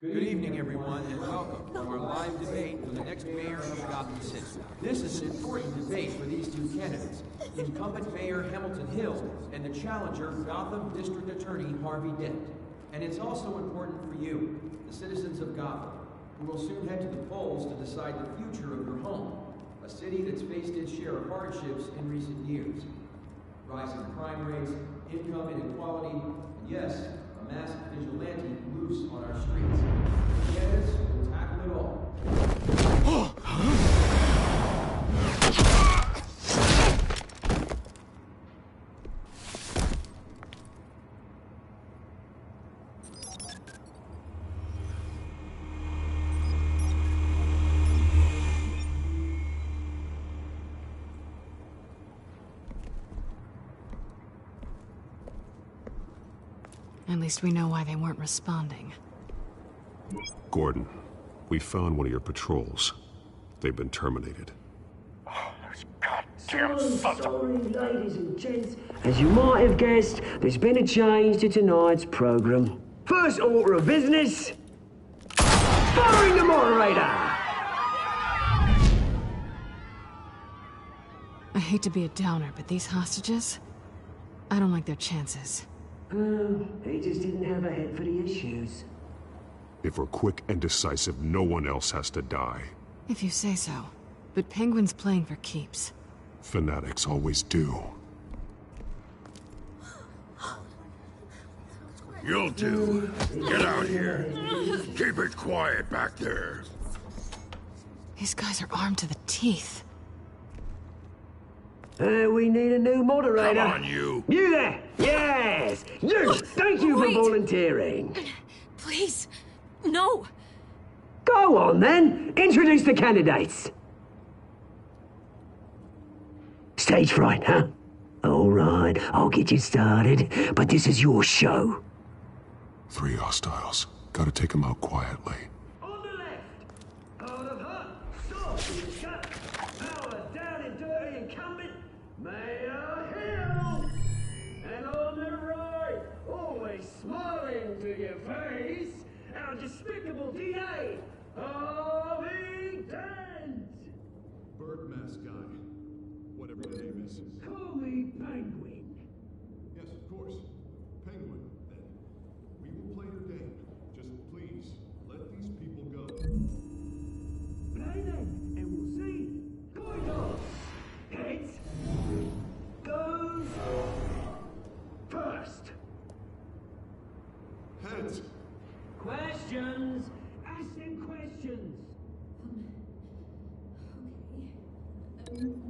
Good evening, everyone, and welcome to our live debate for the next mayor of Gotham City. This is an important debate for these two candidates, incumbent Mayor Hamilton Hill and the challenger, Gotham District Attorney Harvey Dent. And it's also important for you, the citizens of Gotham, who will soon head to the polls to decide the future of your home, a city that's faced its share of hardships in recent years. Rising crime rates, income inequality, and yes, a masked vigilante loose on our streets. The candidates will tackle it all. At least we know why they weren't responding. Gordon, we found one of your patrols. They've been terminated. Sorry, ladies and gents. As you might have guessed, there's been a change to tonight's program. First order of business, firing the moderator! I hate to be a downer, but these hostages, I don't like their chances. He just didn't have a head for the issues. If we're quick and decisive, no one else has to die. If you say so. But Penguin's playing for keeps. Fanatics always do. You'll do. Get out here. Keep it quiet back there. These guys are armed to the teeth. We need a new moderator. Come on, you. You there! Yes! You! Thank you Wait. for volunteering. Please, no. Go on, then. Introduce the candidates. Stage fright, huh? All right, I'll get you started, but this is your show. 3 hostiles. Gotta take them out quietly. On the left, out of her, soft and shut, power down and dirty incumbent, Mayor Hill. And on the right, always smiling to your face, our despicable DA, Harvey Dent. Bird mask guy. Whatever your name is. Call me Penguin. Yes, of course. Penguin, then. We will play your game. Just please, let these people go. Play then, and we'll see. Going on. Heads goes first. Heads. Questions. Ask them questions.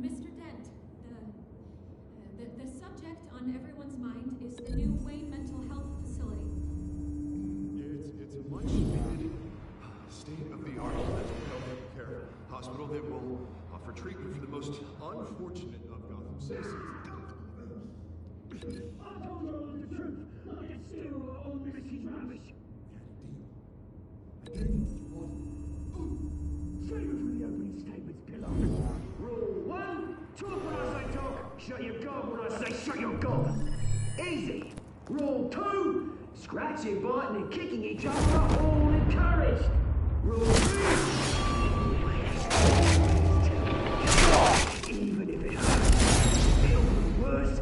Mr. Dent, the subject on everyone's mind is the new Wayne Mental Health Facility. It's a much needed state-of-the-art mental health care hospital that will offer treatment for the most unfortunate of Gotham citizens. I told you all the truth. I can steal all Missy's rubbish. Say it for the opening statements, pillow. Rule 1, talk when I say talk, shut your gob when I say shut your gob. Easy. Rule 2, scratching, biting and kicking each other are all encouraged. Rule 3, even if it hurts, it'll be worse.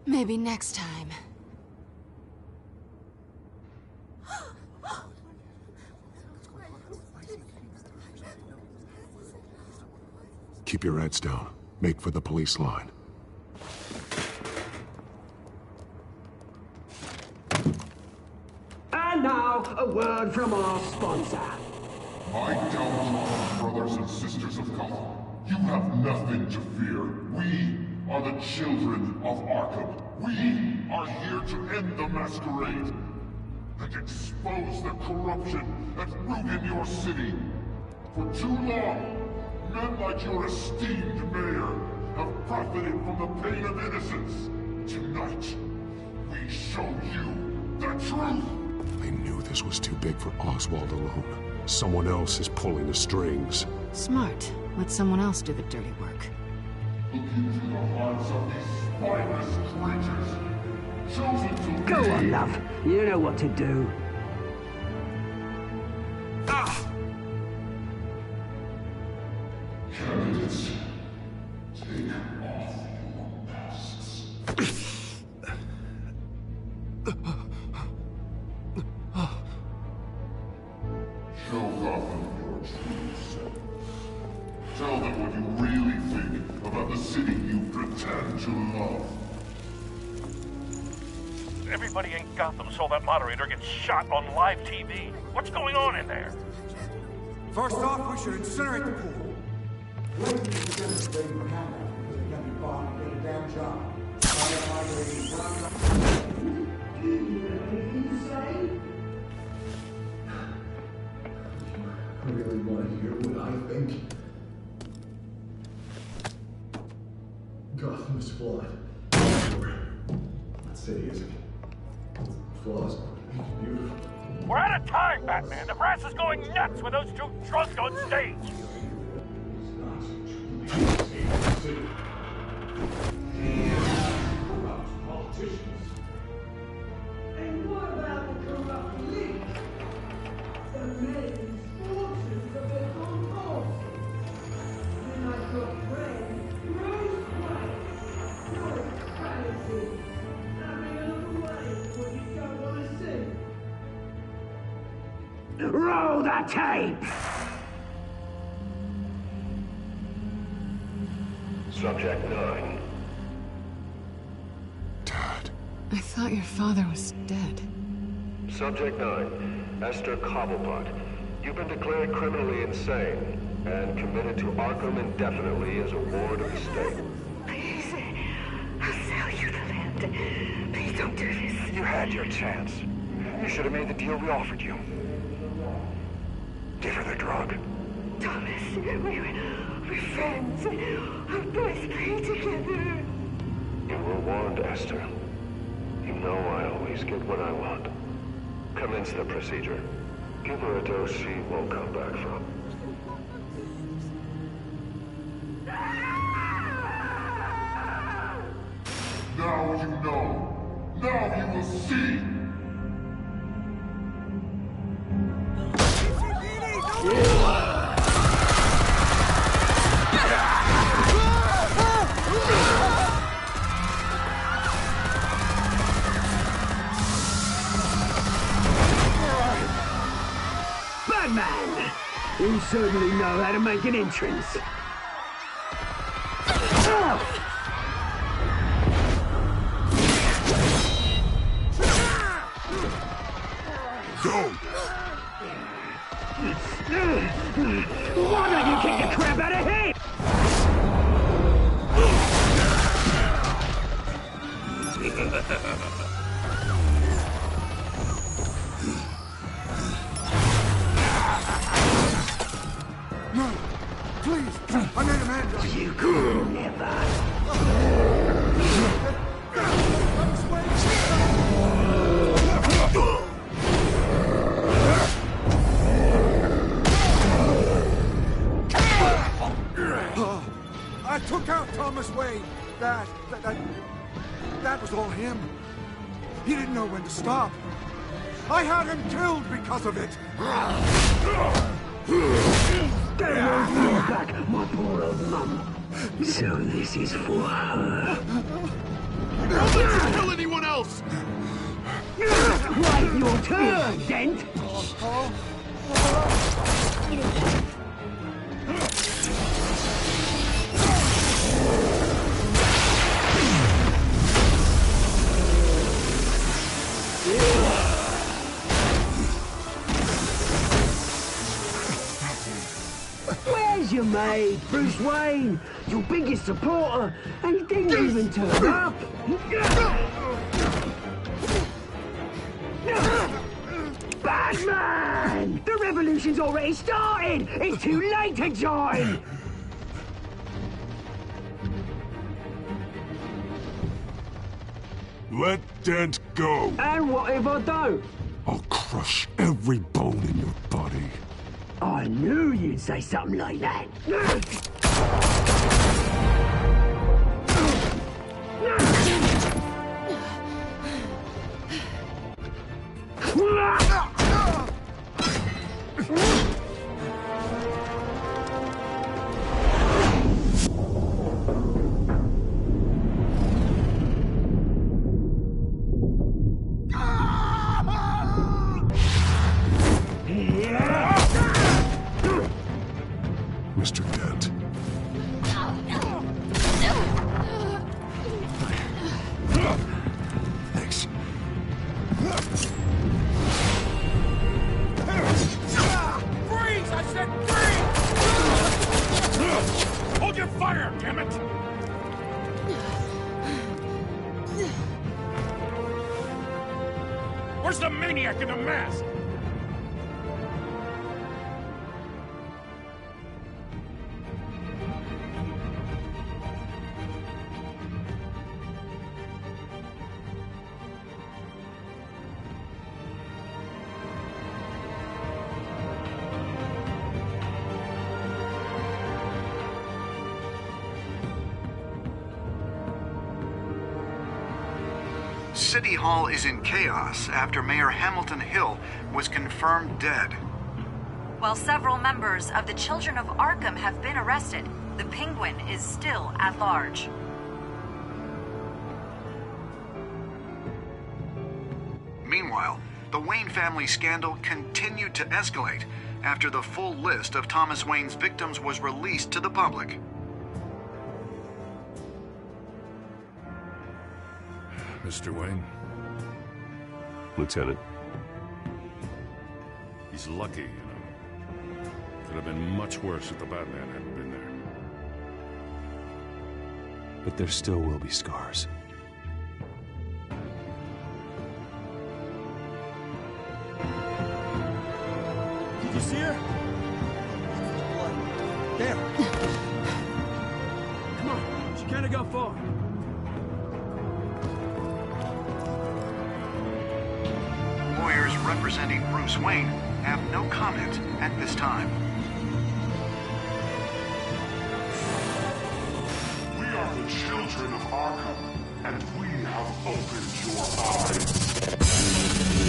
Maybe next time. Keep your heads down. Make for the police line. And now, a word from our sponsor. My downtrodden brothers and sisters of Gotham, you have nothing to fear. We are the children of Arkham. We are here to end the masquerade and expose the corruption that ruined your city. For too long, men like your esteemed mayor have profited from the pain of innocence. Tonight, we show you the truth. I knew this was too big for Oswald alone. Someone else is pulling the strings. Smart. Let someone else do the dirty work. Look into the hearts of these spineless creatures, chosen to Go lead. on, love. You know what to do. Candidates, take off your masks. Show Gotham your true self. Tell them what you really think about the city you pretend to love. Everybody in Gotham saw that moderator get shot on live TV. What's going on in there? First off, we should incinerate the pool. I really want to hear what I think. Gotham is flawed. That city isn't. Flaws make it beautiful. We're out of time, Batman. The brass is going nuts with those two drunks on stage. city. Corrupt politicians. And what about the corrupt police? The main forces of their own policy. Then I've got friends, Rose White, Rose Fantasy, having a look away what you don't want to see. Roll the tape! Subject 9. I thought your father was dead. Subject 9, Esther Cobblepot. You've been declared criminally insane and committed to Arkham indefinitely as a ward of the state. Please, I'll sell you the land. Please don't do this. You had your chance. You should have made the deal we offered you. Give her the drug. Thomas, we're friends. Our boys play together. You were warned, Esther. You know I always get what I want. Commence the procedure. Give her a dose she won't come back from. Now you know. Now you will see. Batman! You certainly know how to make an entrance. Go! Why don't you kick the crap out of him? No! Please! I made a man! You could never. I took out Thomas Wayne. That was all him. He didn't know when to stop. I had him killed because of it. Get away from your back, my poor old mum. So this is for her. Don't let you kill anyone else! Right, your turn, Dent! Where's your mate, Bruce Wayne? Your biggest supporter, and he didn't even turn up. Batman! The revolution's already started! It's too late to join! Let Dent go! And what if I don't? I'll crush every bone in your body. I knew you'd say something like that. Mr. Dent. Thanks. Freeze! I said freeze! Hold your fire, damn it! Where's the maniac in the mask? City Hall is in chaos after Mayor Hamilton Hill was confirmed dead. While several members of the Children of Arkham have been arrested, the Penguin is still at large. Meanwhile, the Wayne family scandal continued to escalate after the full list of Thomas Wayne's victims was released to the public. Mr. Wayne? Lieutenant. He's lucky, you know. Could have been much worse if the Batman hadn't been there. But there still will be scars. Did you see her? There. Come on, she can't have got far. Lawyers representing Bruce Wayne have no comment at this time. We are the children of Arkham, and we have opened your eyes.